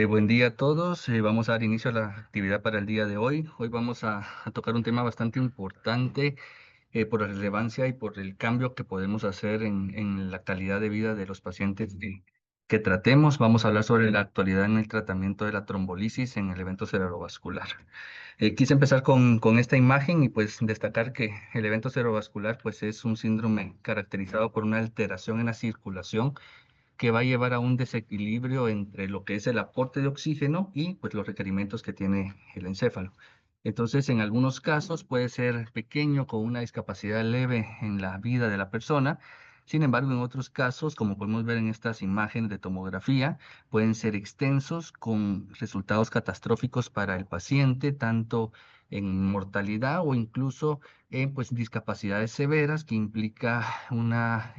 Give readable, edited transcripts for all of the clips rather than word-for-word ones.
Buen día a todos. Vamos a dar inicio a la actividad para el día de hoy. Hoy vamos a tocar un tema bastante importante por la relevancia y por el cambio que podemos hacer en la calidad de vida de los pacientes que tratemos. Vamos a hablar sobre la actualidad en el tratamiento de la trombolisis en el evento cerebrovascular. Quise empezar con esta imagen y pues destacar que el evento cerebrovascular pues es un síndrome caracterizado por una alteración en la circulación que va a llevar a un desequilibrio entre lo que es el aporte de oxígeno y pues los requerimientos que tiene el encéfalo. Entonces, en algunos casos puede ser pequeño con una discapacidad leve en la vida de la persona. Sin embargo, en otros casos, como podemos ver en estas imágenes de tomografía, pueden ser extensos con resultados catastróficos para el paciente, tanto en mortalidad o incluso en pues discapacidades severas que implica una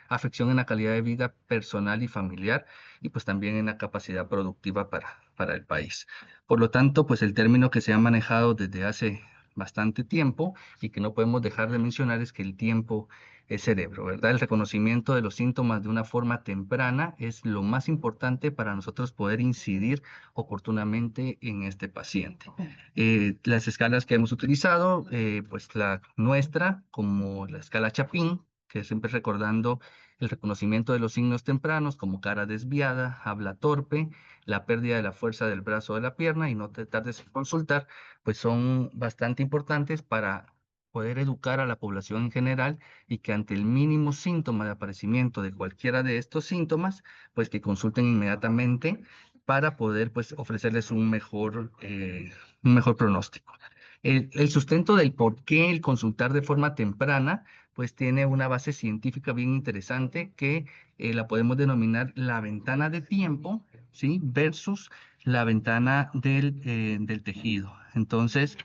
afección en la calidad de vida personal y familiar y pues también en la capacidad productiva para el país. Por lo tanto, pues el término que se ha manejado desde hace bastante tiempo y que no podemos dejar de mencionar es que el tiempo es cerebro, ¿verdad? El reconocimiento de los síntomas de una forma temprana es lo más importante para nosotros poder incidir oportunamente en este paciente. Las escalas que hemos utilizado, pues la nuestra, como la escala Chapin, que siempre recordando el reconocimiento de los signos tempranos como cara desviada, habla torpe, la pérdida de la fuerza del brazo o de la pierna y no te tardes en consultar, pues son bastante importantes para poder educar a la población en general y que ante el mínimo síntoma de aparecimiento de cualquiera de estos síntomas, pues que consulten inmediatamente para poder pues ofrecerles un mejor pronóstico. El sustento del por qué el consultar de forma temprana pues tiene una base científica bien interesante que la podemos denominar la ventana de tiempo, ¿sí? Versus la ventana del tejido. Entonces,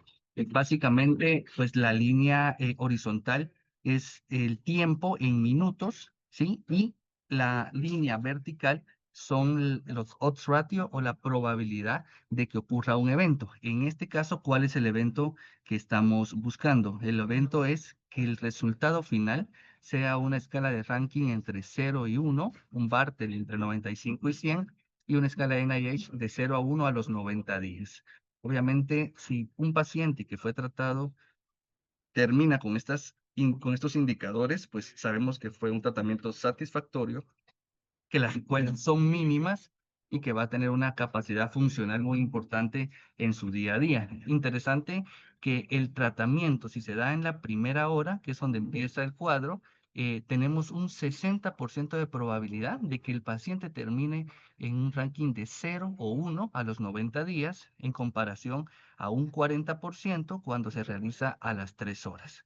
básicamente, pues la línea horizontal es el tiempo en minutos, ¿sí? Y la línea vertical son los odds ratio o la probabilidad de que ocurra un evento. En este caso, ¿cuál es el evento que estamos buscando? El evento es que el resultado final sea una escala de ranking entre 0 y 1, un Bartel entre 95 y 100, y una escala de NIH de 0 a 1 a los 90 días. Obviamente, si un paciente que fue tratado termina con estos indicadores, pues sabemos que fue un tratamiento satisfactorio, que las secuelas son mínimas y que va a tener una capacidad funcional muy importante en su día a día. Interesante que el tratamiento, si se da en la primera hora, que es donde empieza el cuadro, tenemos un 60% de probabilidad de que el paciente termine en un ranking de 0 o 1 a los 90 días, en comparación a un 40% cuando se realiza a las 3 horas.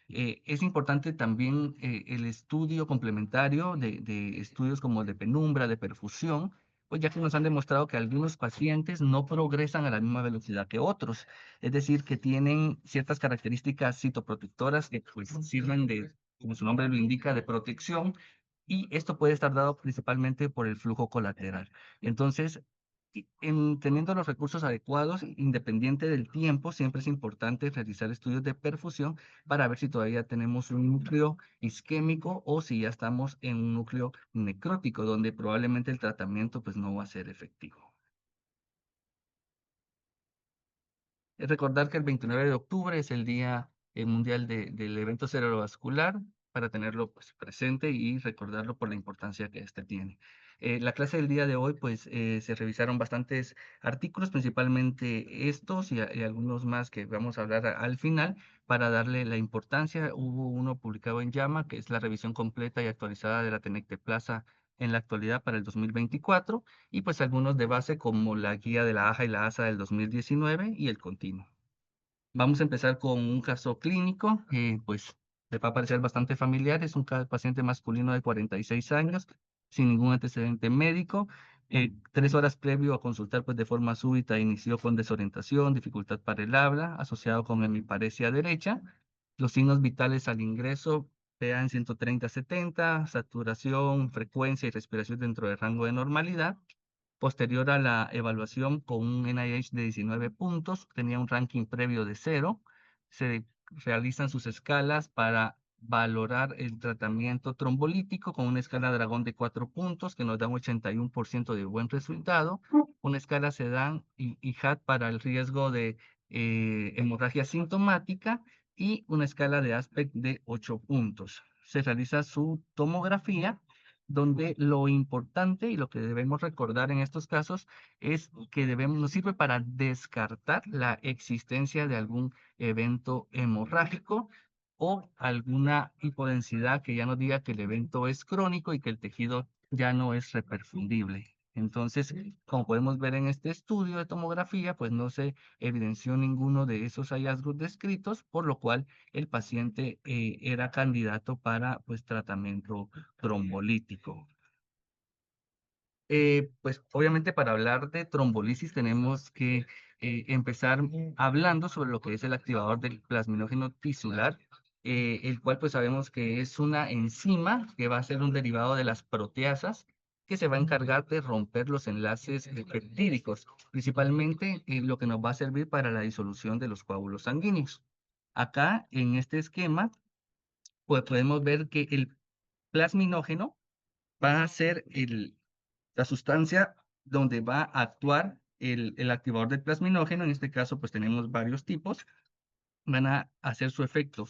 Es importante también el estudio complementario de estudios como el de penumbra, de perfusión, pues ya que nos han demostrado que algunos pacientes no progresan a la misma velocidad que otros, es decir, que tienen ciertas características citoprotectoras que pues sirven de, como su nombre lo indica, de protección, y esto puede estar dado principalmente por el flujo colateral. Entonces, teniendo los recursos adecuados, independiente del tiempo, siempre es importante realizar estudios de perfusión para ver si todavía tenemos un núcleo isquémico o si ya estamos en un núcleo necrótico, donde probablemente el tratamiento pues no va a ser efectivo. Es recordar que el 29 de octubre es el Día Mundial del Evento Cerebrovascular, para tenerlo pues, presente y recordarlo por la importancia que este tiene. La clase del día de hoy, pues se revisaron bastantes artículos, principalmente estos y algunos más que vamos a hablar al final, para darle la importancia. Hubo uno publicado en JAMA, que es la revisión completa y actualizada de la Tenecte Plaza en la actualidad para el 2024 y pues algunos de base como la guía de la AJA y la ASA del 2019 y el continuo. Vamos a empezar con un caso clínico, pues le va a parecer bastante familiar. Es un paciente masculino de 46 años, sin ningún antecedente médico. 3 horas previo a consultar, pues de forma súbita inició con desorientación, dificultad para el habla, asociado con hemiparesia derecha. Los signos vitales al ingreso, PA en 130-70, saturación, frecuencia y respiración dentro del rango de normalidad. Posterior a la evaluación con un NIH de 19 puntos, tenía un ranking previo de 0. Se realizan sus escalas para valorar el tratamiento trombolítico con una escala Dragón de 4 puntos que nos da un 81% de buen resultado, una escala Sedan y HAT para el riesgo de hemorragia sintomática y una escala de ASPECT de 8 puntos. Se realiza su tomografía, donde lo importante y lo que debemos recordar en estos casos es que nos sirve para descartar la existencia de algún evento hemorrágico o alguna hipodensidad que ya nos diga que el evento es crónico y que el tejido ya no es reperfundible. Entonces, como podemos ver en este estudio de tomografía, pues no se evidenció ninguno de esos hallazgos descritos, por lo cual el paciente era candidato para pues tratamiento trombolítico. Pues obviamente para hablar de trombolisis tenemos que empezar hablando sobre lo que es el activador del plasminógeno tisular, el cual pues sabemos que es una enzima que va a ser un derivado de las proteasas que se va a encargar de romper los enlaces peptídicos, principalmente lo que nos va a servir para la disolución de los coágulos sanguíneos. Acá en este esquema pues podemos ver que el plasminógeno va a ser la sustancia donde va a actuar el activador del plasminógeno. En este caso, pues tenemos varios tipos, van a hacer su efecto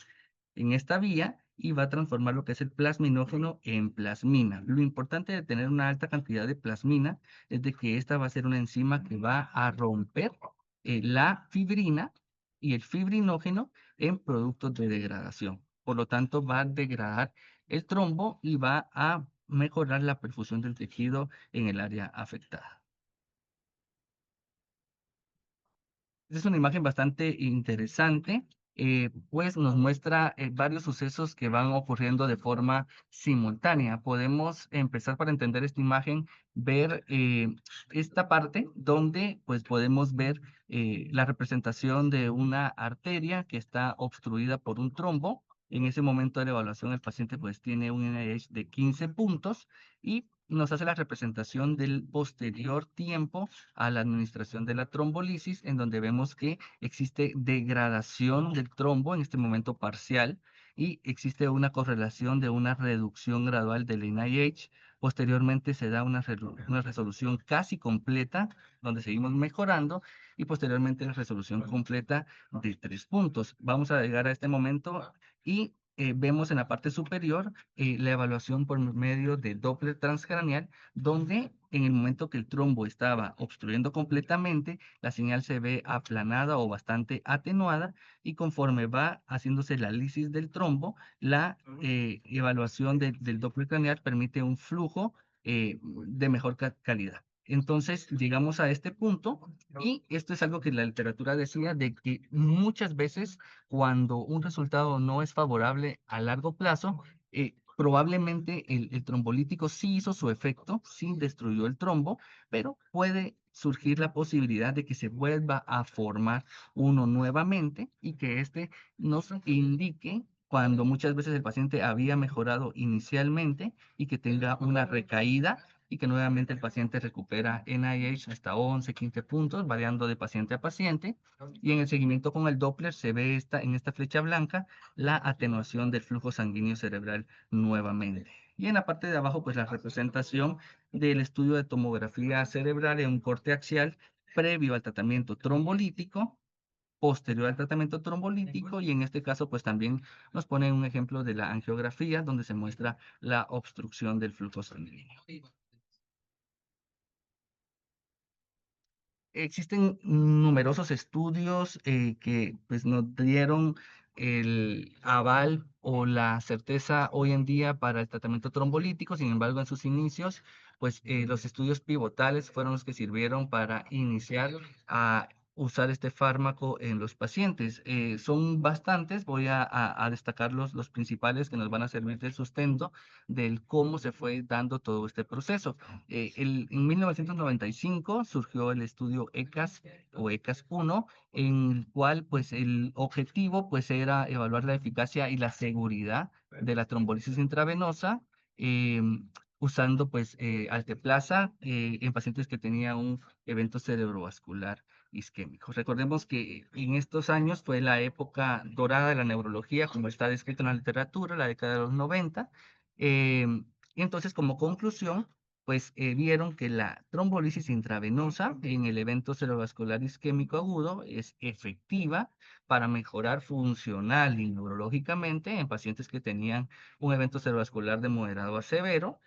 en esta vía y va a transformar lo que es el plasminógeno en plasmina. Lo importante de tener una alta cantidad de plasmina es de que esta va a ser una enzima que va a romper la fibrina y el fibrinógeno en productos de degradación. Por lo tanto, va a degradar el trombo y va a mejorar la perfusión del tejido en el área afectada. Es una imagen bastante interesante, pues nos muestra varios sucesos que van ocurriendo de forma simultánea. Podemos empezar para entender esta imagen, ver esta parte donde pues podemos ver la representación de una arteria que está obstruida por un trombo. En ese momento de la evaluación el paciente pues tiene un NIH de 15 puntos y nos hace la representación del posterior tiempo a la administración de la trombolisis, en donde vemos que existe degradación del trombo, en este momento parcial, y existe una correlación de una reducción gradual del NIH. Posteriormente se da una resolución casi completa, donde seguimos mejorando, y posteriormente la resolución completa de 3 puntos. Vamos a llegar a este momento y vemos en la parte superior la evaluación por medio de Doppler transcranial, donde en el momento que el trombo estaba obstruyendo completamente, la señal se ve aplanada o bastante atenuada y conforme va haciéndose la lisis del trombo, la evaluación del Doppler craneal permite un flujo de mejor calidad. Entonces llegamos a este punto y esto es algo que la literatura decía de que muchas veces cuando un resultado no es favorable a largo plazo, probablemente el trombolítico sí hizo su efecto, sí destruyó el trombo, pero puede surgir la posibilidad de que se vuelva a formar uno nuevamente y que este nos indique cuando muchas veces el paciente había mejorado inicialmente y que tenga una recaída y que nuevamente el paciente recupera NIH hasta 11, 15 puntos, variando de paciente a paciente. Y en el seguimiento con el Doppler se ve en esta flecha blanca la atenuación del flujo sanguíneo cerebral nuevamente. Y en la parte de abajo, pues la representación del estudio de tomografía cerebral en un corte axial previo al tratamiento trombolítico, posterior al tratamiento trombolítico, y en este caso, pues también nos pone un ejemplo de la angiografía donde se muestra la obstrucción del flujo sanguíneo. Existen numerosos estudios que pues, nos dieron el aval o la certeza hoy en día para el tratamiento trombolítico. Sin embargo, en sus inicios, pues los estudios pivotales fueron los que sirvieron para iniciar a usar este fármaco en los pacientes. Son bastantes, voy a destacar los principales que nos van a servir de sustento del cómo se fue dando todo este proceso. En 1995 surgió el estudio ECAS o ECAS 1, en el cual pues el objetivo pues era evaluar la eficacia y la seguridad de la trombolisis intravenosa. usando pues alteplasa en pacientes que tenían un evento cerebrovascular isquémico. Recordemos que en estos años fue la época dorada de la neurología, como está descrito en la literatura, la década de los 90. Y entonces, como conclusión, pues vieron que la trombolisis intravenosa en el evento cerebrovascular isquémico agudo es efectiva para mejorar funcional y neurológicamente en pacientes que tenían un evento cerebrovascular de moderado a severo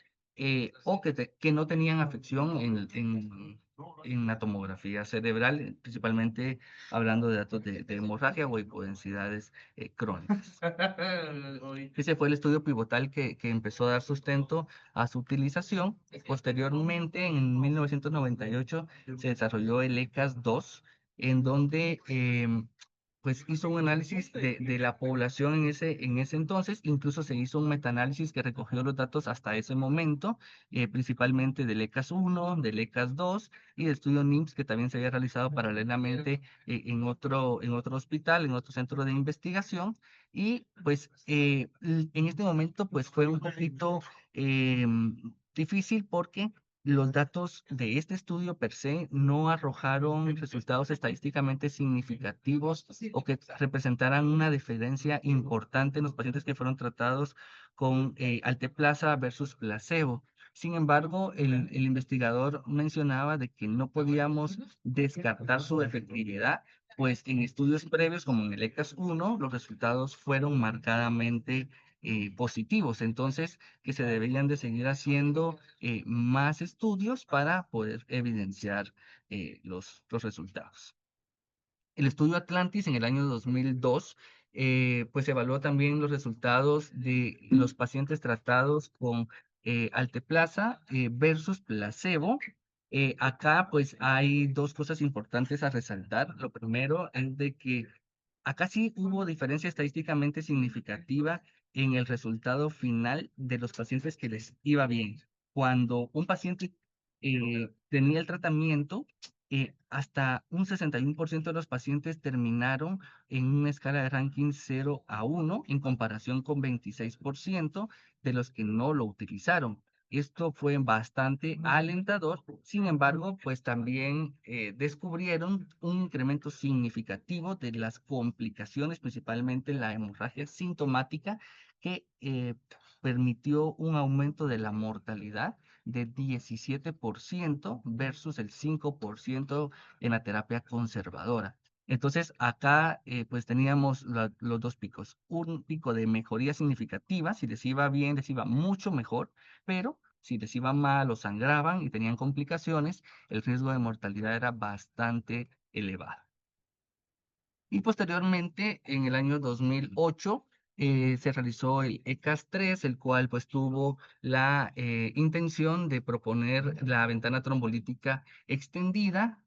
o que no tenían afección en la tomografía cerebral, principalmente hablando de datos de hemorragia o hipodensidades crónicas. Ese fue el estudio pivotal que empezó a dar sustento a su utilización. Posteriormente, en 1998, se desarrolló el ECAS-2, en donde pues hizo un análisis de la población en ese entonces, incluso se hizo un metaanálisis que recogió los datos hasta ese momento, principalmente del ECAS-1, del ECAS-2 y del estudio NIMS que también se había realizado paralelamente en otro hospital, en otro centro de investigación. Y pues en este momento pues fue un poquito difícil porque los datos de este estudio per se no arrojaron resultados estadísticamente significativos o que representaran una diferencia importante en los pacientes que fueron tratados con alteplasa versus placebo. Sin embargo, el investigador mencionaba de que no podíamos descartar su efectividad, pues en estudios previos, como en el ECAS-1, los resultados fueron marcadamente positivos. Entonces, que se deberían de seguir haciendo más estudios para poder evidenciar los resultados. El estudio Atlantis en el año 2002, pues evaluó también los resultados de los pacientes tratados con alteplasa versus placebo. Acá pues hay dos cosas importantes a resaltar. Lo primero es de que acá sí hubo diferencia estadísticamente significativa en el resultado final de los pacientes que les iba bien. Cuando un paciente tenía el tratamiento, hasta un 61% de los pacientes terminaron en una escala de ranking 0 a 1 en comparación con 26% de los que no lo utilizaron. Esto fue bastante alentador. Sin embargo, pues también descubrieron un incremento significativo de las complicaciones, principalmente la hemorragia sintomática, que permitió un aumento de la mortalidad de 17% versus el 5% en la terapia conservadora. Entonces, acá pues teníamos los dos picos. Un pico de mejoría significativa, si les iba bien, les iba mucho mejor, pero si les iba mal o sangraban y tenían complicaciones, el riesgo de mortalidad era bastante elevado. Y posteriormente, en el año 2008, se realizó el ECAS-3, el cual pues tuvo la intención de proponer la ventana trombolítica extendida.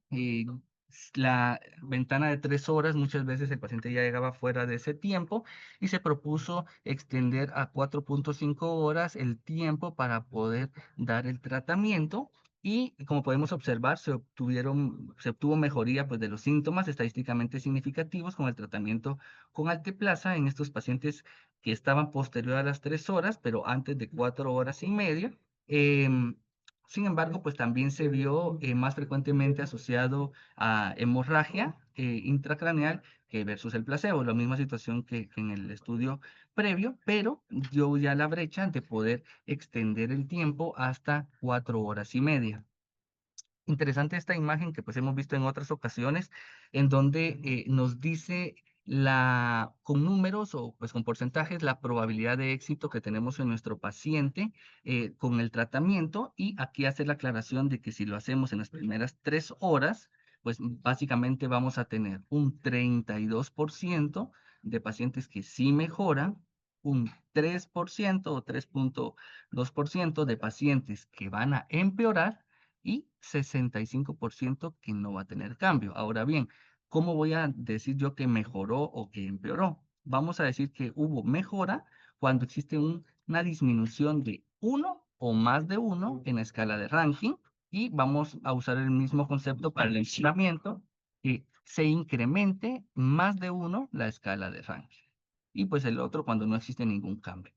La ventana de 3 horas, muchas veces el paciente ya llegaba fuera de ese tiempo y se propuso extender a 4,5 horas el tiempo para poder dar el tratamiento. Y como podemos observar, se obtuvo mejoría pues, de los síntomas estadísticamente significativos con el tratamiento con alteplasa en estos pacientes que estaban posterior a las 3 horas, pero antes de 4 horas y media. Em, Sin embargo, pues también se vio más frecuentemente asociado a hemorragia intracraneal que versus el placebo, la misma situación que en el estudio previo, pero dio ya la brecha de poder extender el tiempo hasta 4 horas y media. Interesante esta imagen que pues hemos visto en otras ocasiones, en donde nos dice con números o pues con porcentajes la probabilidad de éxito que tenemos en nuestro paciente con el tratamiento, y aquí hace la aclaración de que si lo hacemos en las primeras 3 horas, pues básicamente vamos a tener un 32% de pacientes que sí mejoran, un 3% o 3,2% de pacientes que van a empeorar y 65% que no va a tener cambio. Ahora bien, ¿cómo voy a decir yo que mejoró o que empeoró? Vamos a decir que hubo mejora cuando existe una disminución de uno o más de uno en la escala de ranking, y vamos a usar el mismo concepto para el entrenamiento, que se incremente más de uno la escala de ranking. Y pues el otro cuando no existe ningún cambio.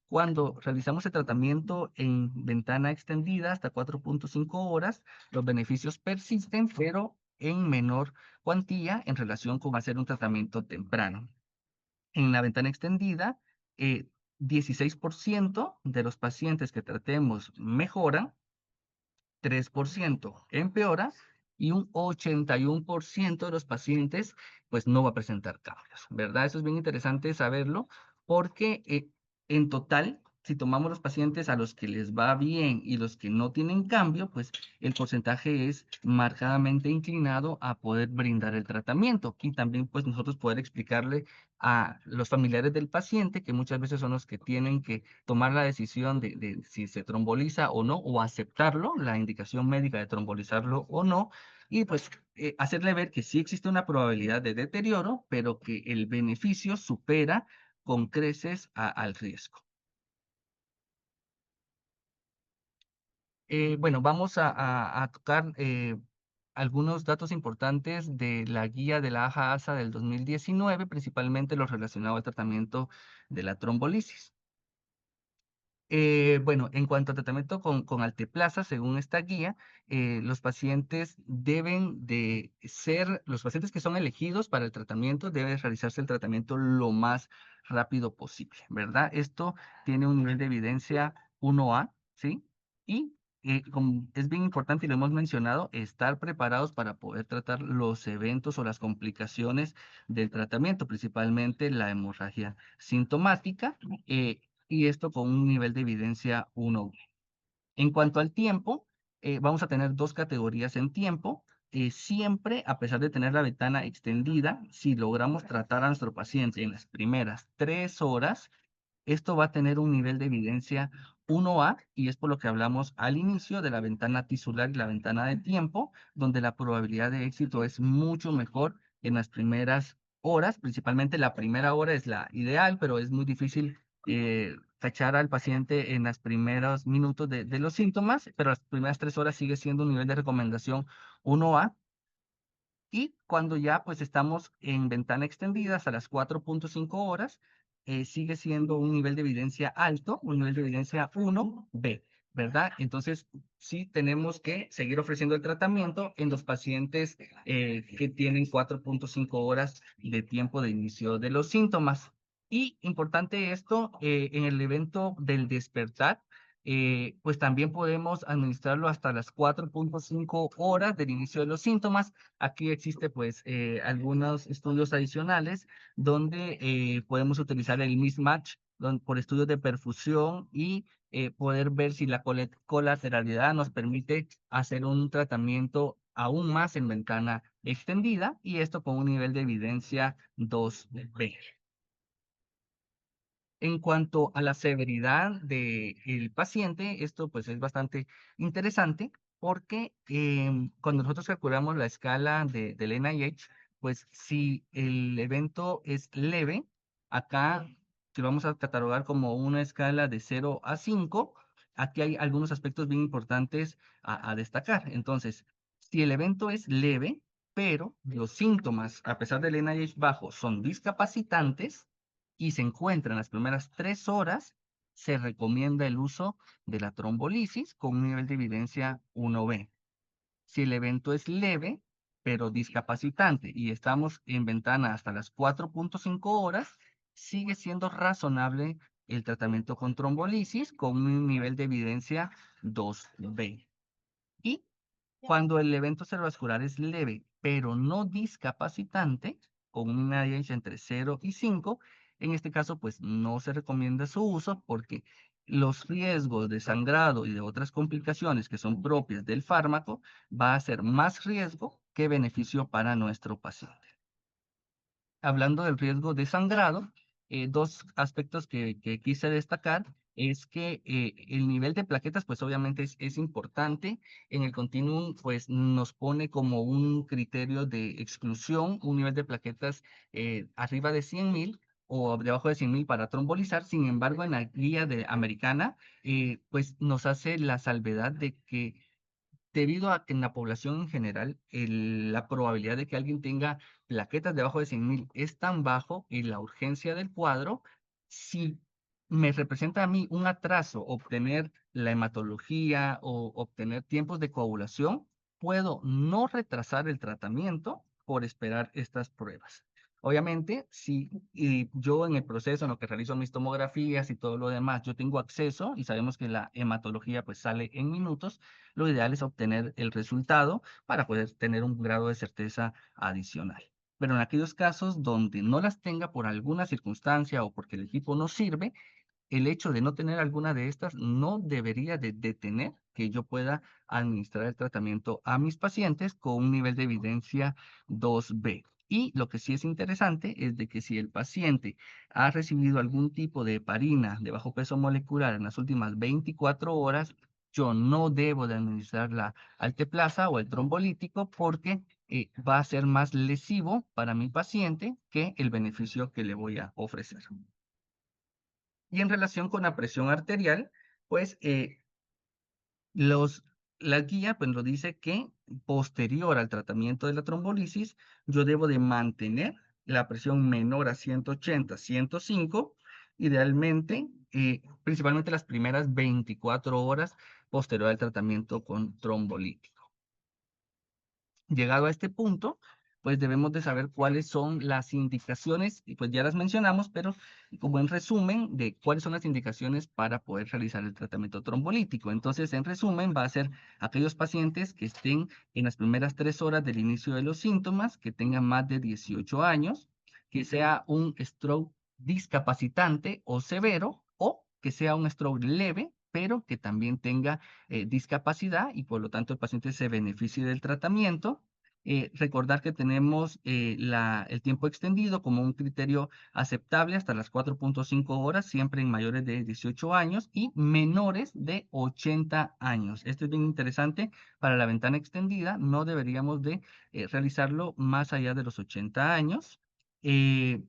Cuando realizamos el tratamiento en ventana extendida hasta 4.5 horas, los beneficios persisten, pero en menor cuantía en relación con hacer un tratamiento temprano. En la ventana extendida, 16% de los pacientes que tratemos mejoran, 3% empeora y un 81% de los pacientes pues no va a presentar cambios, ¿verdad? Eso es bien interesante saberlo porque en total, si tomamos los pacientes a los que les va bien y los que no tienen cambio, pues el porcentaje es marcadamente inclinado a poder brindar el tratamiento y también pues nosotros poder explicarle a los familiares del paciente, que muchas veces son los que tienen que tomar la decisión de si se tromboliza o no, o aceptarlo, la indicación médica de trombolizarlo o no, y pues hacerle ver que sí existe una probabilidad de deterioro, pero que el beneficio supera con creces al riesgo. Bueno, vamos a tocar algunos datos importantes de la guía de la AJA-ASA del 2019, principalmente lo relacionado al tratamiento de la trombolisis. Bueno, en cuanto al tratamiento con alteplasa, según esta guía, los pacientes deben de ser, los pacientes que son elegidos para el tratamiento, debe realizarse el tratamiento lo más rápido posible, ¿verdad? Esto tiene un nivel de evidencia 1A, ¿sí? Y es bien importante, y lo hemos mencionado, estar preparados para poder tratar los eventos o las complicaciones del tratamiento, principalmente la hemorragia sintomática. Y esto con un nivel de evidencia 1. En cuanto al tiempo, vamos a tener dos categorías en tiempo. Siempre, a pesar de tener la ventana extendida, si logramos tratar a nuestro paciente en las primeras 3 horas, esto va a tener un nivel de evidencia 1A y es por lo que hablamos al inicio de la ventana tisular y la ventana de tiempo, donde la probabilidad de éxito es mucho mejor en las primeras horas. Principalmente la primera hora es la ideal, pero es muy difícil cachar al paciente en los primeros minutos de los síntomas, pero las primeras 3 horas sigue siendo un nivel de recomendación 1A. Y cuando ya pues estamos en ventana extendida hasta las 4.5 horas, sigue siendo un nivel de evidencia alto, un nivel de evidencia 1B, ¿verdad? Entonces, sí tenemos que seguir ofreciendo el tratamiento en los pacientes que tienen 4.5 horas de tiempo de inicio de los síntomas. Y importante esto, en el evento del despertar, pues también podemos administrarlo hasta las 4.5 horas del inicio de los síntomas. Aquí existe pues algunos estudios adicionales donde podemos utilizar el mismatch por estudios de perfusión y poder ver si la colateralidad nos permite hacer un tratamiento aún más en ventana extendida y esto con un nivel de evidencia 2B. En cuanto a la severidad del paciente, esto pues es bastante interesante porque cuando nosotros calculamos la escala del NIH, pues si el evento es leve, acá que lo vamos a catalogar como una escala de 0 a 5, aquí hay algunos aspectos bien importantes a destacar. Entonces, si el evento es leve, pero los síntomas, a pesar del NIH bajo, son discapacitantes, y se encuentra en las primeras 3 horas, se recomienda el uso de la trombolisis con un nivel de evidencia 1B. Si el evento es leve, pero discapacitante y estamos en ventana hasta las 4.5 horas, sigue siendo razonable el tratamiento con trombolisis con un nivel de evidencia 2B. Y cuando el evento cerebrovascular es leve, pero no discapacitante, con una IH entre 0 y 5, en este caso, pues no se recomienda su uso porque los riesgos de sangrado y de otras complicaciones que son propias del fármaco va a ser más riesgo que beneficio para nuestro paciente. Hablando del riesgo de sangrado, dos aspectos que quise destacar es que el nivel de plaquetas, pues obviamente es importante. En el continuum, pues nos pone como un criterio de exclusión, un nivel de plaquetas arriba de 100.000 o debajo de 100.000 para trombolizar. Sin embargo, en la guía americana, pues nos hace la salvedad de que debido a que en la población en general la probabilidad de que alguien tenga plaquetas debajo de 100.000 es tan bajo y la urgencia del cuadro, si me representa a mí un atraso obtener la hematología o obtener tiempos de coagulación, puedo no retrasar el tratamiento por esperar estas pruebas. Obviamente, si y yo en el proceso en lo que realizo mis tomografías y todo lo demás, yo tengo acceso y sabemos que la hematología pues sale en minutos, lo ideal es obtener el resultado para poder tener un grado de certeza adicional. Pero en aquellos casos donde no las tenga por alguna circunstancia o porque el equipo no sirve, el hecho de no tener alguna de estas no debería de detener que yo pueda administrar el tratamiento a mis pacientes con un nivel de evidencia 2B. Y lo que sí es interesante es de que si el paciente ha recibido algún tipo de heparina de bajo peso molecular en las últimas 24 horas, yo no debo de administrar la alteplasa o el trombolítico porque va a ser más lesivo para mi paciente que el beneficio que le voy a ofrecer. Y en relación con la presión arterial, pues los, la guía pues, nos dice que posterior al tratamiento de la trombolisis, yo debo de mantener la presión menor a 180, 105, idealmente, principalmente las primeras 24 horas posterior al tratamiento con trombolítico. Llegado a este punto, pues debemos de saber cuáles son las indicaciones, y pues ya las mencionamos, pero como en resumen de cuáles son las indicaciones para poder realizar el tratamiento trombolítico. Entonces, en resumen, va a ser aquellos pacientes que estén en las primeras 3 horas del inicio de los síntomas, que tengan más de 18 años, que sea un stroke discapacitante o severo, o que sea un stroke leve, pero que también tenga discapacidad y por lo tanto el paciente se beneficie del tratamiento. Recordar que tenemos el tiempo extendido como un criterio aceptable hasta las 4.5 horas, siempre en mayores de 18 años y menores de 80 años. Esto es bien interesante para la ventana extendida, no deberíamos de realizarlo más allá de los 80 años.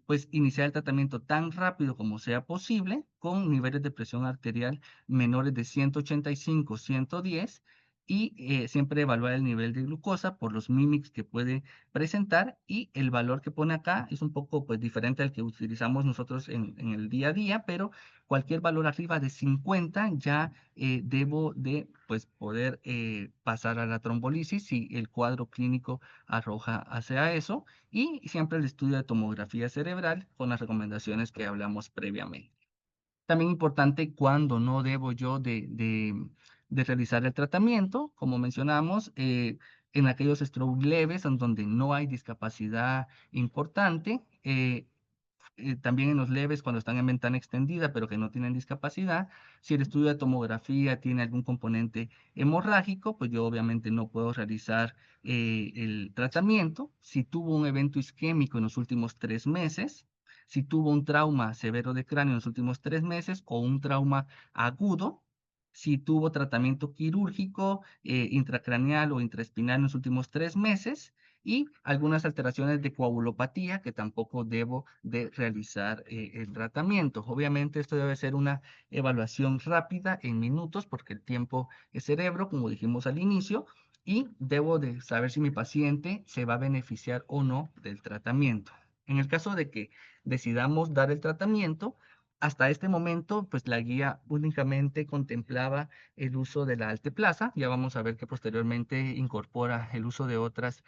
Pues iniciar el tratamiento tan rápido como sea posible con niveles de presión arterial menores de 185, 110 y siempre evaluar el nivel de glucosa por los mimics que puede presentar y el valor que pone acá es un poco pues diferente al que utilizamos nosotros en el día a día, pero cualquier valor arriba de 50 ya debo de pues poder pasar a la trombolisis si el cuadro clínico arroja hacia eso y siempre el estudio de tomografía cerebral con las recomendaciones que hablamos previamente. También importante cuando no debo yo de realizar el tratamiento, como mencionamos, en aquellos stroke leves en donde no hay discapacidad importante, también en los leves cuando están en ventana extendida pero que no tienen discapacidad. Si el estudio de tomografía tiene algún componente hemorrágico, pues yo obviamente no puedo realizar el tratamiento. Si tuvo un evento isquémico en los últimos 3 meses, si tuvo un trauma severo de cráneo en los últimos 3 meses o un trauma agudo, si tuvo tratamiento quirúrgico, intracraneal o intraespinal en los últimos 3 meses y algunas alteraciones de coagulopatía que tampoco debo de realizar el tratamiento. Obviamente esto debe ser una evaluación rápida en minutos porque el tiempo es cerebro, como dijimos al inicio, y debo de saber si mi paciente se va a beneficiar o no del tratamiento. En el caso de que decidamos dar el tratamiento, hasta este momento, pues la guía únicamente contemplaba el uso de la alteplasa. Ya vamos a ver que posteriormente incorpora el uso de otras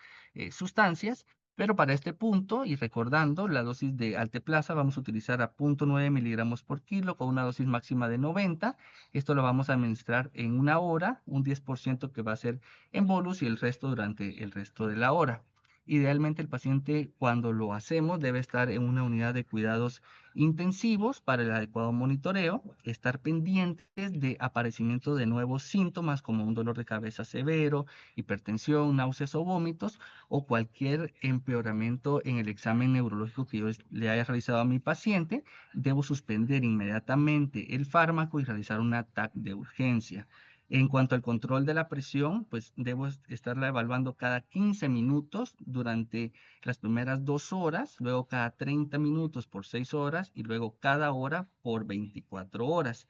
sustancias, pero para este punto y recordando la dosis de alteplasa vamos a utilizar a 0.9 miligramos por kilo con una dosis máxima de 90. Esto lo vamos a administrar en una hora, un 10% que va a ser en bolus y el resto durante el resto de la hora. Idealmente el paciente cuando lo hacemos debe estar en una unidad de cuidados intensivos para el adecuado monitoreo, estar pendientes de aparecimiento de nuevos síntomas como un dolor de cabeza severo, hipertensión, náuseas o vómitos o cualquier empeoramiento en el examen neurológico que yo le haya realizado a mi paciente, debo suspender inmediatamente el fármaco y realizar un TAC de urgencia. En cuanto al control de la presión, pues debo estarla evaluando cada 15 minutos durante las primeras 2 horas, luego cada 30 minutos por 6 horas y luego cada hora por 24 horas.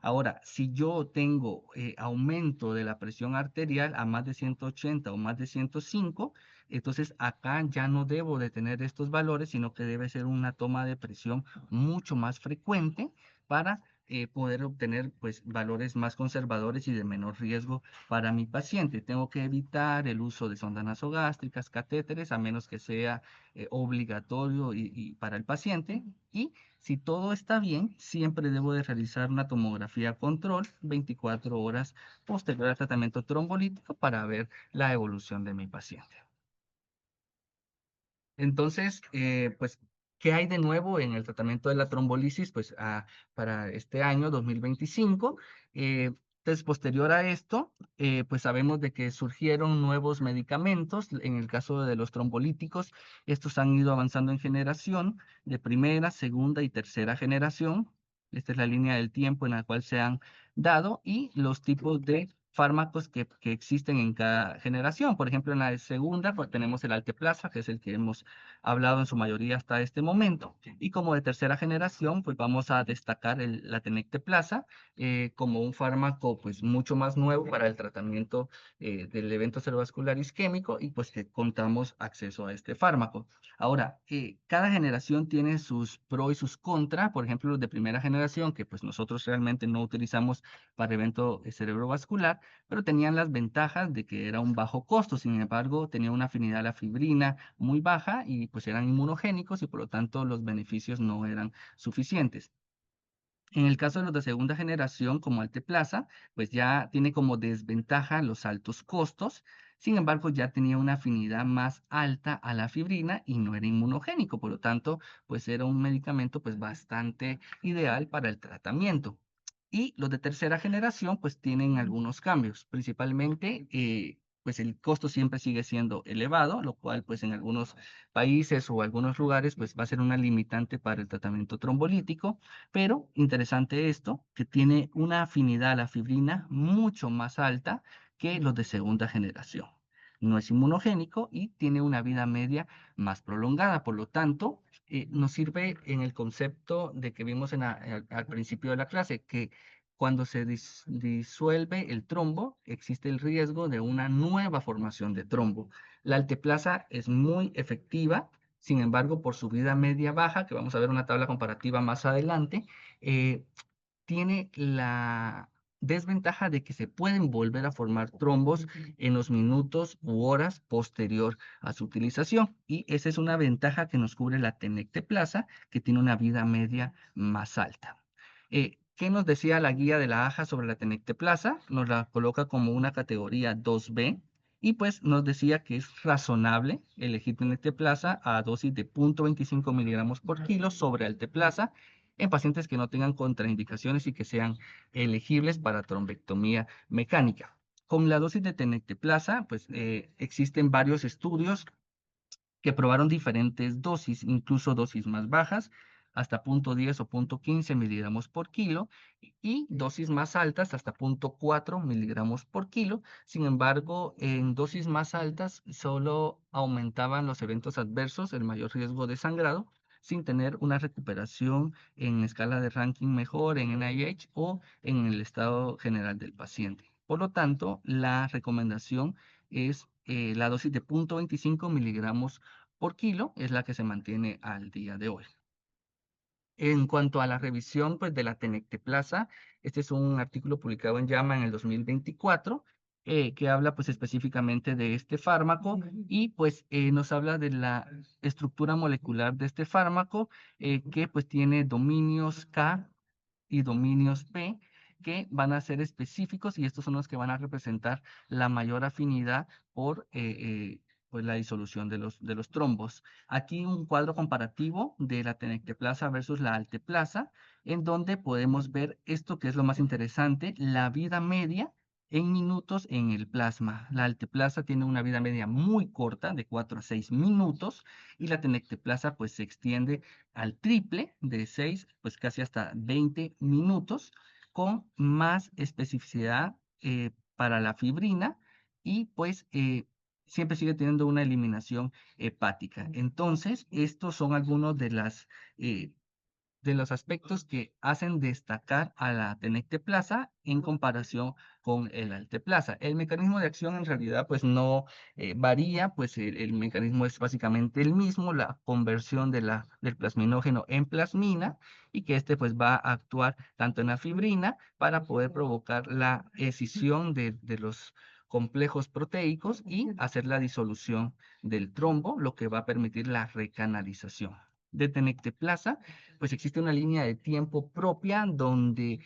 Ahora, si yo tengo aumento de la presión arterial a más de 180 o más de 105, entonces acá ya no debo de tener estos valores, sino que debe ser una toma de presión mucho más frecuente para poder obtener pues valores más conservadores y de menor riesgo para mi paciente. Tengo que evitar el uso de sondas nasogástricas, catéteres, a menos que sea obligatorio y para el paciente. Y si todo está bien, siempre debo de realizar una tomografía control 24 horas posterior al tratamiento trombolítico para ver la evolución de mi paciente. Entonces, pues, ¿qué hay de nuevo en el tratamiento de la trombolisis? Pues, para este año 2025, entonces, posterior a esto, pues, sabemos de que surgieron nuevos medicamentos. En el caso de los trombolíticos, estos han ido avanzando en generación, de primera, segunda y tercera generación. Esta es la línea del tiempo en la cual se han dado y los tipos de fármacos que existen en cada generación. Por ejemplo, en la segunda, pues tenemos el Alteplasa, que es el que hemos hablado en su mayoría hasta este momento. Y como de tercera generación, pues vamos a destacar la Tenecteplasa como un fármaco pues mucho más nuevo para el tratamiento del evento cerebrovascular isquémico y pues que contamos acceso a este fármaco. Ahora, cada generación tiene sus pros y sus contras. Por ejemplo, los de primera generación, que pues nosotros realmente no utilizamos para evento cerebrovascular, pero tenían las ventajas de que era un bajo costo. Sin embargo, tenía una afinidad a la fibrina muy baja y pues eran inmunogénicos y por lo tanto los beneficios no eran suficientes. En el caso de los de segunda generación, como Alteplasa, pues ya tiene como desventaja los altos costos. Sin embargo, ya tenía una afinidad más alta a la fibrina y no era inmunogénico. Por lo tanto, pues era un medicamento pues bastante ideal para el tratamiento. Y los de tercera generación, pues tienen algunos cambios. Principalmente, pues el costo siempre sigue siendo elevado, lo cual pues en algunos países o algunos lugares pues va a ser una limitante para el tratamiento trombolítico. Pero interesante esto, que tiene una afinidad a la fibrina mucho más alta que los de segunda generación. No es inmunogénico y tiene una vida media más prolongada. Por lo tanto, nos sirve en el concepto de que vimos al principio de la clase, que cuando se disuelve el trombo, existe el riesgo de una nueva formación de trombo. La alteplasa es muy efectiva. Sin embargo, por su vida media baja, que vamos a ver una tabla comparativa más adelante, eh, tiene la desventaja de que se pueden volver a formar trombos en los minutos u horas posterior a su utilización. Y esa es una ventaja que nos cubre la tenecteplasa, que tiene una vida media más alta. ¿Qué nos decía la guía de la AJA sobre la tenecteplasa? Nos la coloca como una categoría 2B y pues nos decía que es razonable elegir tenecteplasa a dosis de 0,25 miligramos por kilo sobre alteplasa en pacientes que no tengan contraindicaciones y que sean elegibles para trombectomía mecánica. Con la dosis de tenecteplasa, pues existen varios estudios que probaron diferentes dosis, incluso dosis más bajas, hasta 0,10 o 0,15 miligramos por kilo, y dosis más altas, hasta 0,4 miligramos por kilo. Sin embargo, en dosis más altas solo aumentaban los eventos adversos, el mayor riesgo de sangrado, sin tener una recuperación en escala de ranking mejor en NIH o en el estado general del paciente. Por lo tanto, la recomendación es la dosis de 0,25 miligramos por kilo, es la que se mantiene al día de hoy. En cuanto a la revisión pues, de la tenecteplasa, este es un artículo publicado en JAMA en el 2024, que habla pues, específicamente de este fármaco y pues nos habla de la estructura molecular de este fármaco, que pues tiene dominios K y dominios P que van a ser específicos y estos son los que van a representar la mayor afinidad por pues la disolución de los trombos. Aquí un cuadro comparativo de la tenecteplasa versus la alteplasa, en donde podemos ver esto que es lo más interesante, la vida media en minutos en el plasma. La alteplasa tiene una vida media muy corta, de 4 a 6 minutos, y la tenecteplasa pues se extiende al triple de 6, pues casi hasta 20 minutos, con más especificidad para la fibrina y pues siempre sigue teniendo una eliminación hepática. Entonces, estos son algunos de las de los aspectos que hacen destacar a la tenecteplasa en comparación con el alteplasa. El mecanismo de acción en realidad pues no varía, pues el mecanismo es básicamente el mismo, la conversión del plasminógeno en plasmina y que este pues va a actuar tanto en la fibrina para poder provocar la escisión de los complejos proteicos y hacer la disolución del trombo, lo que va a permitir la recanalización. De tenecteplasa, pues existe una línea de tiempo propia donde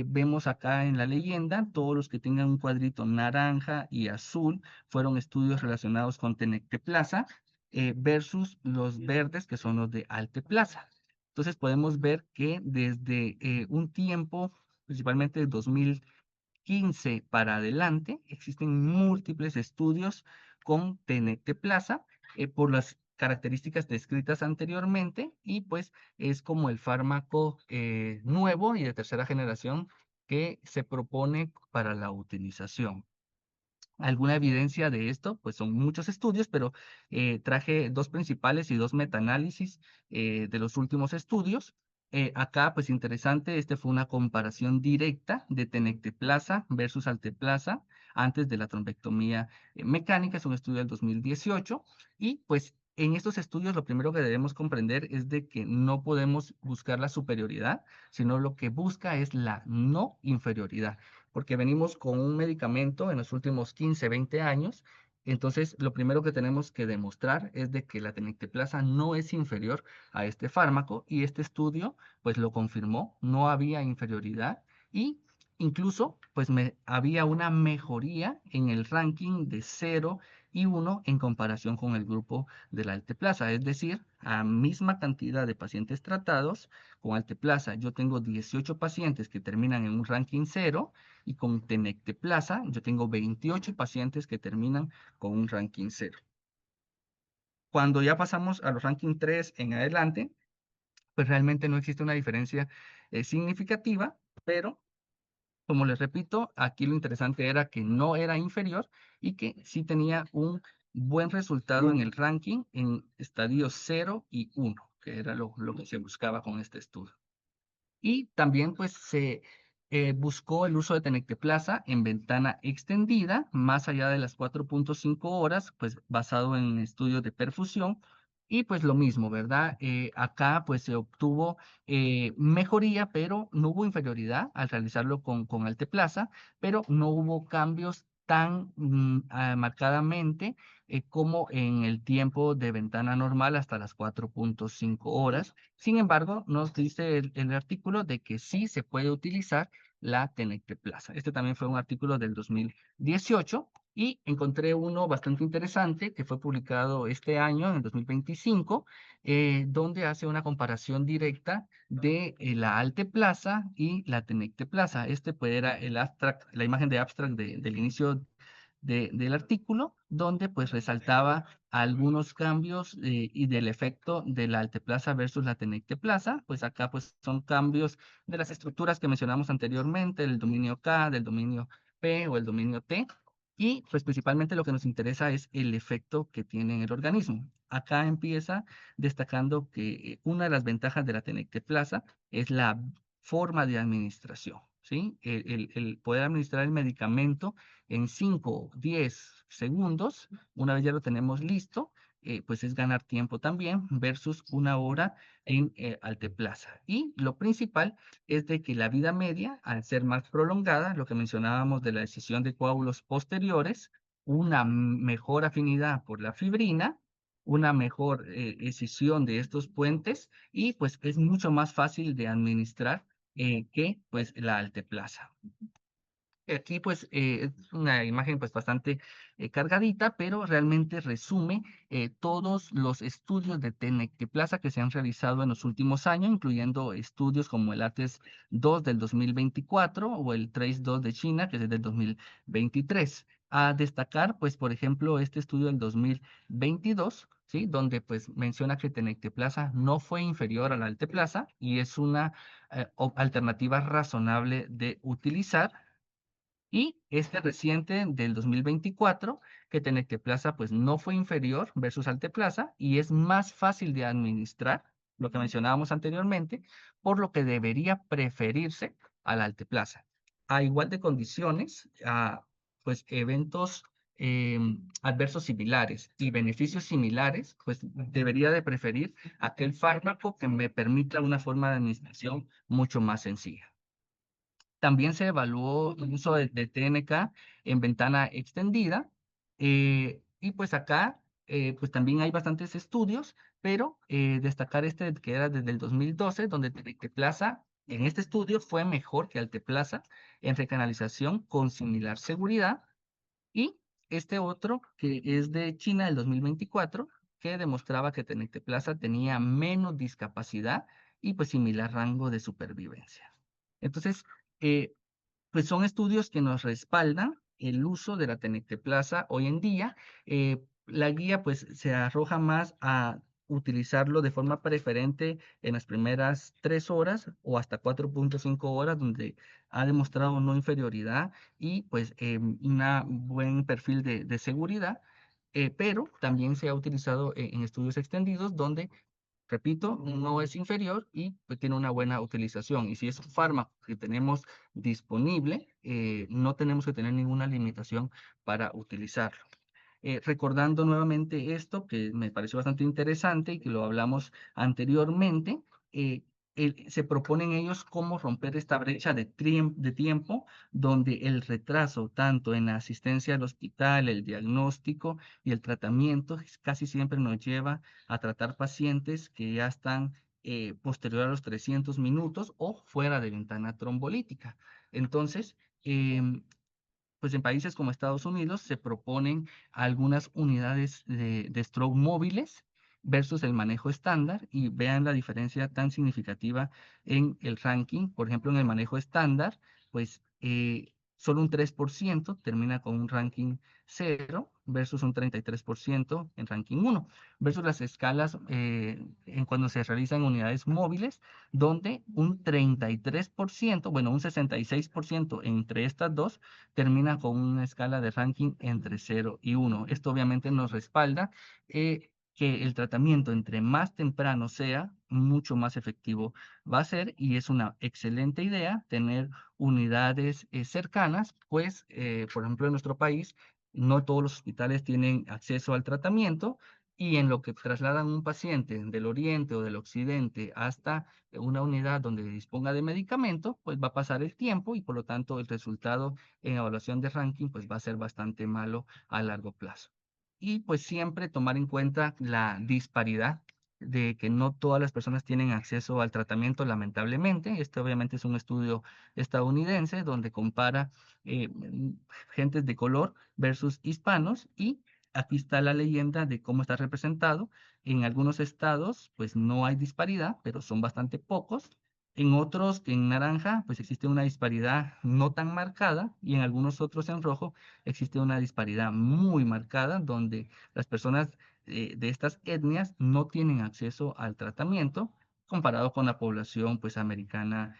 vemos acá en la leyenda, todos los que tengan un cuadrito naranja y azul fueron estudios relacionados con tenecteplasa versus los verdes que son los de alteplasa. Entonces podemos ver que desde un tiempo, principalmente de 2015 para adelante, existen múltiples estudios con tenecteplasa por las características descritas anteriormente y pues es como el fármaco nuevo y de tercera generación que se propone para la utilización. ¿Alguna evidencia de esto? Pues son muchos estudios, pero traje dos principales y dos metaanálisis de los últimos estudios. Acá, pues interesante, este fue una comparación directa de tenecteplasa versus alteplasa antes de la trombectomía mecánica, es un estudio del 2018, y pues en estos estudios lo primero que debemos comprender es de que no podemos buscar la superioridad, sino lo que busca es la no inferioridad porque venimos con un medicamento en los últimos 15, 20 años. Entonces, lo primero que tenemos que demostrar es de que la tenecteplasa no es inferior a este fármaco y este estudio pues lo confirmó, no había inferioridad y incluso pues había una mejoría en el ranking de 0 y 1 en comparación con el grupo de la alteplasa, es decir, a misma cantidad de pacientes tratados con alteplasa, yo tengo 18 pacientes que terminan en un ranking 0 y con tenecteplasa yo tengo 28 pacientes que terminan con un ranking 0. Cuando ya pasamos a los ranking 3 en adelante, pues realmente no existe una diferencia significativa, pero como les repito, aquí lo interesante era que no era inferior y que sí tenía un buen resultado en el ranking en estadios 0 y 1, que era lo que se buscaba con este estudio. Y también pues se buscó el uso de tenecteplasa en ventana extendida, más allá de las 4.5 horas, pues basado en estudios de perfusión. Y pues lo mismo, ¿verdad? Acá pues se obtuvo mejoría, pero no hubo inferioridad al realizarlo con alteplasa, pero no hubo cambios tan marcadamente como en el tiempo de ventana normal hasta las 4.5 horas. Sin embargo, nos dice el artículo de que sí se puede utilizar la tenecteplasa. Este también fue un artículo del 2018 y encontré uno bastante interesante que fue publicado este año, en el 2025, donde hace una comparación directa de la alteplasa y la tenecteplasa. Este pues era el abstract, la imagen de abstract del inicio del artículo, donde pues resaltaba algunos cambios y del efecto de la alteplasa versus la tenecteplasa. Pues acá pues son cambios de las estructuras que mencionamos anteriormente, el dominio K, del dominio P o el dominio T. Y pues principalmente lo que nos interesa es el efecto que tiene en el organismo. Acá empieza destacando que una de las ventajas de la tenecteplasa es la forma de administración, ¿sí? El poder administrar el medicamento en 5, 10 segundos, una vez ya lo tenemos listo, pues es ganar tiempo también versus 1 hora en alteplasa. Y lo principal es de que la vida media, al ser más prolongada, lo que mencionábamos de la decisión de coágulos posteriores, una mejor afinidad por la fibrina, una mejor escisión de estos puentes y pues es mucho más fácil de administrar que pues la alteplasa. Aquí pues es una imagen pues bastante cargadita, pero realmente resume todos los estudios de tenecteplasa que se han realizado en los últimos años, incluyendo estudios como el ATES-2 del 2024 o el TRACE-2 de China, que es del 2023. A destacar, pues, por ejemplo, este estudio del 2022, ¿sí? Donde pues menciona que tenecteplasa no fue inferior a la alteplasa y es una alternativa razonable de utilizar y este reciente del 2024, que Tenecteplasa pues no fue inferior versus Alteplasa y es más fácil de administrar lo que mencionábamos anteriormente, por lo que debería preferirse al alteplaza. A igual de condiciones, pues eventos adversos similares y beneficios similares, pues debería de preferir aquel fármaco que me permita una forma de administración mucho más sencilla. También se evaluó el uso de TNK en ventana extendida, y pues acá, pues también hay bastantes estudios, pero destacar este que era desde el 2012, donde Plaza en este estudio fue mejor que Alteplaza en recanalización con similar seguridad, y este otro que es de China del 2024, que demostraba que Plaza tenía menos discapacidad y pues similar rango de supervivencia. Entonces, eh, pues son estudios que nos respaldan el uso de la tenecteplasa hoy en día. La guía pues se arroja más a utilizarlo de forma preferente en las primeras 3 horas o hasta 4,5 horas, donde ha demostrado no inferioridad y pues un buen perfil de seguridad, pero también se ha utilizado en estudios extendidos donde, repito, no es inferior y pues, tiene una buena utilización. Y si es un fármaco que tenemos disponible, no tenemos que tener ninguna limitación para utilizarlo. Recordando nuevamente esto, que me pareció bastante interesante y que lo hablamos anteriormente, eh, se proponen ellos cómo romper esta brecha de tiempo donde el retraso tanto en la asistencia al hospital, el diagnóstico y el tratamiento casi siempre nos lleva a tratar pacientes que ya están posterior a los 300 minutos o fuera de ventana trombolítica. Entonces, pues en países como Estados Unidos se proponen algunas unidades de stroke móviles versus el manejo estándar, y vean la diferencia tan significativa en el ranking. Por ejemplo, en el manejo estándar, pues solo un 3% termina con un ranking 0 versus un 33% en ranking 1, versus las escalas en cuando se realizan unidades móviles, donde un 33%, bueno, un 66% entre estas dos termina con una escala de ranking entre 0 y 1. Esto obviamente nos respalda que el tratamiento entre más temprano sea, mucho más efectivo va a ser, y es una excelente idea tener unidades cercanas, pues, por ejemplo, en nuestro país no todos los hospitales tienen acceso al tratamiento, y en lo que trasladan un paciente del oriente o del occidente hasta una unidad donde disponga de medicamento, pues va a pasar el tiempo y por lo tanto el resultado en evaluación de ranking, pues va a ser bastante malo a largo plazo. Y pues siempre tomar en cuenta la disparidad de que no todas las personas tienen acceso al tratamiento, lamentablemente. Este obviamente es un estudio estadounidense donde compara gentes de color versus hispanos, y aquí está la leyenda de cómo está representado. En algunos estados, pues no hay disparidad, pero son bastante pocos. En otros, en naranja, pues existe una disparidad no tan marcada, y en algunos otros en rojo existe una disparidad muy marcada donde las personas de estas etnias no tienen acceso al tratamiento comparado con la población pues americana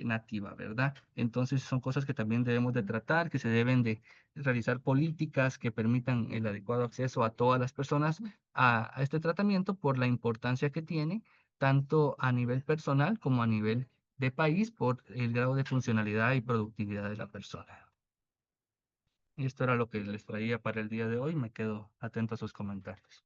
nativa, ¿verdad? Entonces son cosas que también debemos de tratar, que se deben de realizar políticas que permitan el adecuado acceso a todas las personas a este tratamiento por la importancia que tiene tanto a nivel personal como a nivel de país por el grado de funcionalidad y productividad de la persona. Y esto era lo que les traía para el día de hoy. Me quedo atento a sus comentarios.